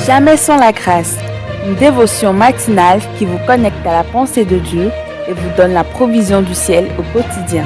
Jamais sans la grâce, une dévotion matinale qui vous connecte à la pensée de Dieu et vous donne la provision du ciel au quotidien.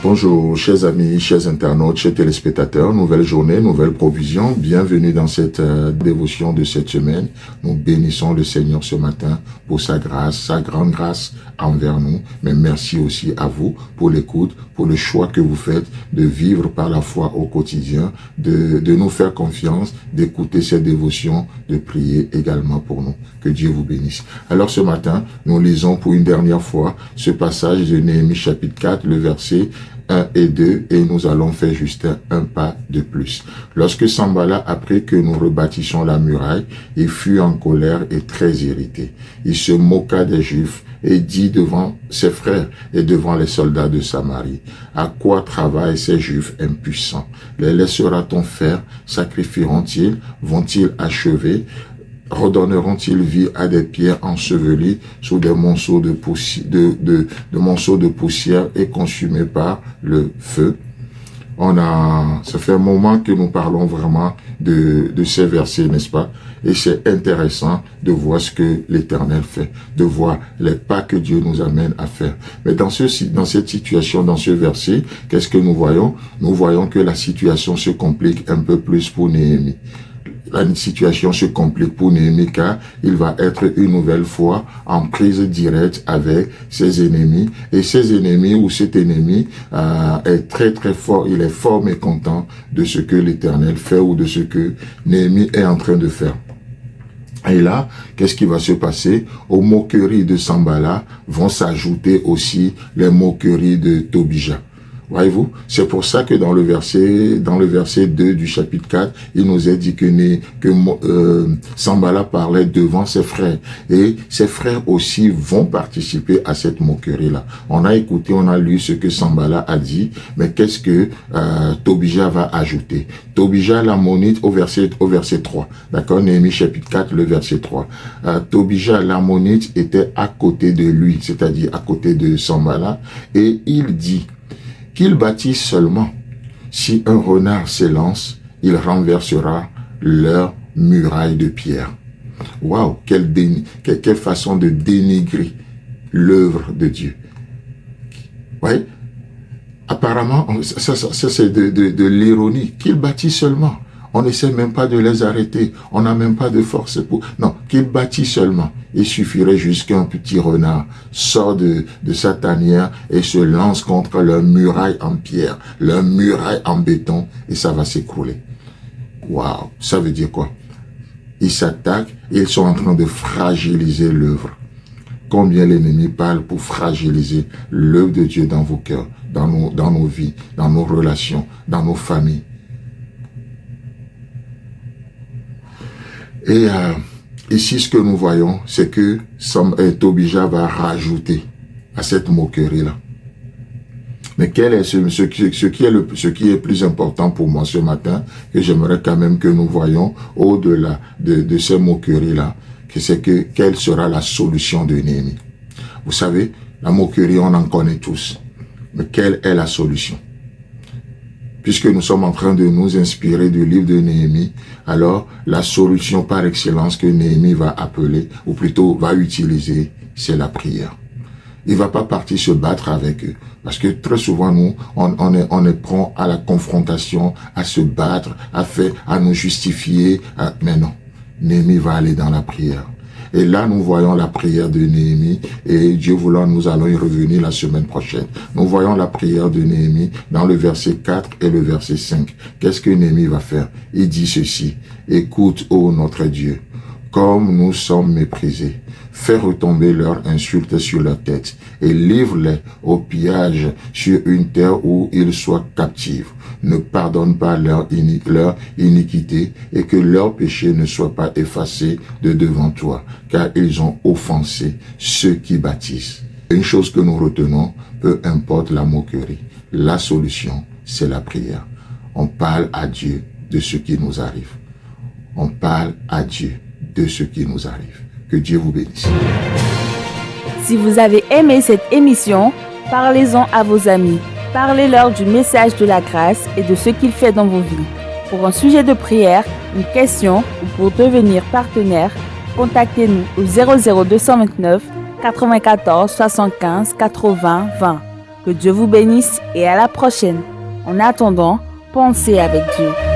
Bonjour, chers amis, chers internautes, chers téléspectateurs. Nouvelle journée, nouvelle provision. Bienvenue dans cette dévotion de cette semaine. Nous bénissons le Seigneur ce matin pour sa grâce, sa grande grâce envers nous. Mais merci aussi à vous pour l'écoute, pour le choix que vous faites de vivre par la foi au quotidien, de nous faire confiance, d'écouter cette dévotion, de prier également pour nous. Que Dieu vous bénisse. Alors ce matin, nous lisons pour une dernière fois ce passage de Néhémie chapitre 4, le verset 1 et 2, et nous allons faire juste un pas de plus. Lorsque Sanballat apprit que nous rebâtissions la muraille, il fut en colère et très irrité. Il se moqua des Juifs et dit devant ses frères et devant les soldats de Samarie: à quoi travaillent ces Juifs impuissants? Les laissera-t-on faire? Sacrifieront-ils? Vont-ils achever? Redonneront-ils vie à des pierres ensevelies sous des monceaux de poussière et consumées par le feu? Ça fait un moment que nous parlons vraiment de ces versets, n'est-ce pas? Et c'est intéressant de voir ce que l'Éternel fait, de voir les pas que Dieu nous amène à faire. Mais dans cette situation, dans ce verset, qu'est-ce que nous voyons? Nous voyons que la situation se complique un peu plus pour Néhémie. La situation se complique pour Néhémie car il va être une nouvelle fois en prise directe avec ses ennemis. Et ses ennemis ou cet ennemi est très très fort, il est fort mécontent de ce que l'Éternel fait ou de ce que Néhémie est en train de faire. Et là, qu'est-ce qui va se passer? Aux moqueries de Sanballat vont s'ajouter aussi les moqueries de Tobija. Voyez-vous, c'est pour ça que dans le verset 2 du chapitre 4, il nous est dit que Sanballat parlait devant ses frères. Et ses frères aussi vont participer à cette moquerie-là. On a écouté, on a lu ce que Sanballat a dit, mais qu'est-ce que Tobija va ajouter? Tobija l'ammonite au verset 3. D'accord? Néhémie chapitre 4, le verset 3. Tobija l'ammonite était à côté de lui, c'est-à-dire à côté de Sanballat, et il dit qu'il bâtisse seulement. Si un renard s'élance, il renversera leur muraille de pierre. Waouh, quelle façon de dénigrer l'œuvre de Dieu. Oui, apparemment, ça c'est de l'ironie. Qu'il bâtisse seulement. On n'essaie même pas de les arrêter. On n'a même pas de force pour... Non, qu'ils bâtissent seulement. Il suffirait juste qu'un petit renard sort de sa tanière et se lance contre leur muraille en pierre, leur muraille en béton, et ça va s'écrouler. Waouh, ça veut dire quoi? Ils s'attaquent, ils sont en train de fragiliser l'œuvre. Combien l'ennemi parle pour fragiliser l'œuvre de Dieu dans vos cœurs, dans nos vies, dans nos relations, dans nos familles. Et ici, ce que nous voyons, c'est que Tobija va rajouter à cette moquerie-là. Mais quel est ce qui est plus important pour moi ce matin, que j'aimerais quand même que nous voyons au-delà de ces moqueries-là, quelle sera la solution de Néhémie? Vous savez, la moquerie, on en connaît tous. Mais quelle est la solution? Puisque nous sommes en train de nous inspirer du livre de Néhémie, alors la solution par excellence que Néhémie va appeler, ou plutôt va utiliser, c'est la prière. Il va pas partir se battre avec eux, parce que très souvent nous, on est prompt à la confrontation, à se battre, à nous justifier, mais non, Néhémie va aller dans la prière. Et là, nous voyons la prière de Néhémie, et Dieu voulant, nous allons y revenir la semaine prochaine. Nous voyons la prière de Néhémie dans le verset 4 et le verset 5. Qu'est-ce que Néhémie va faire? Il dit ceci: écoute, ô notre Dieu, comme nous sommes méprisés, fais retomber leurs insultes sur leur tête et livre-les au pillage sur une terre où ils soient captifs. Ne pardonne pas leur iniquité et que leur péché ne soit pas effacé de devant toi, car ils ont offensé ceux qui bâtissent. Une chose que nous retenons, peu importe la moquerie, la solution, c'est la prière. On parle à Dieu de ce qui nous arrive. On parle à Dieu de ce qui nous arrive. Que Dieu vous bénisse. Si vous avez aimé cette émission, parlez-en à vos amis. Parlez-leur du message de la grâce et de ce qu'il fait dans vos vies. Pour un sujet de prière, une question ou pour devenir partenaire, contactez-nous au 00229 94 75 80 20. Que Dieu vous bénisse et à la prochaine. En attendant, pensez avec Dieu.